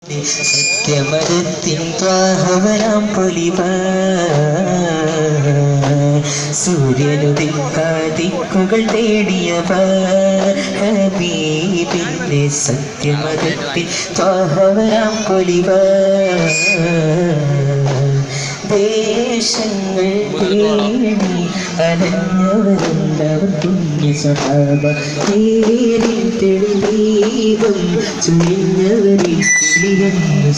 സത്യമതത്തിൻ ത്വാഹവനാം പൊലിവ സൂര്യനുദിക്കാതിക്കുകൾ തേടിയവ ഹബീബിന്റെ സത്യമതത്തിൻ ത്വാഹവനാം പൊലിവ ദേശങ്ങൾ തേടി അലഞ്ഞവരുണ്ടവർ പുണ്യ സഹാബ നേരിൽ തെളിദീപം ചൊരിഞ്ഞവരിൽ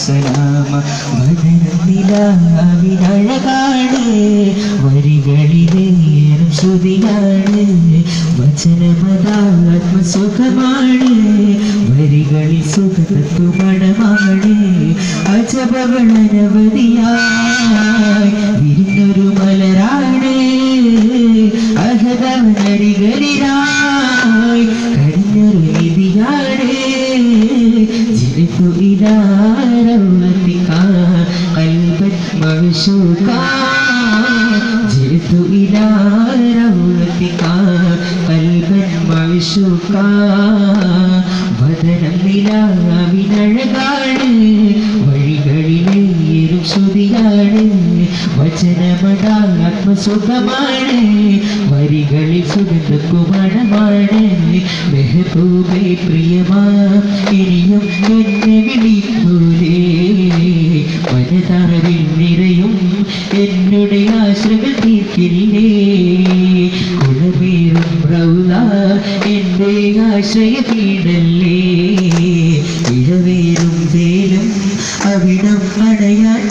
സലാമ വചനനിലാവിനഴകാണ് വരികളിലേറും ശ്രുതിയാണ് വചനമതാത്മസുഖമാണ് വരികളിൽ സുഖതത്വമണമാണ് അജബകളനവധിയായി വിരിഞ്ഞൊരു മലരാണ് അഹദവനരികളിലായി കഴിഞ്ഞൊരു നിധിയാണ് ജിരിത്തു ഇലാ റൗളത്തിക ഖൽബൻ മഅ്ശൂഖാ ജിരിത്തു ഇലാ റൗളത്തിക ഖൽബൻ മഅ്ശൂഖാ വദനം നിലാവിനഴകാണ് വഴികളിലേറും ശ്രുതിയാണ് വചനമതാത്മസുഖമാണ് വരികളിൽ സുഗന്ധകുമണമാണ് മെഹബൂബേ പ്രിയമാ ഇനിയും എന്നെ വിളിക്കൂലേ വനതാരിൽ നിറയും എന്നുടെ ആശ്രകൾ തീർക്കില്ലേ കുളമേറും റൗള എന്റെ ആശ്രയ പീഠല്ലേ ഇഴവേറും വേലും അവിടം അടയാൻ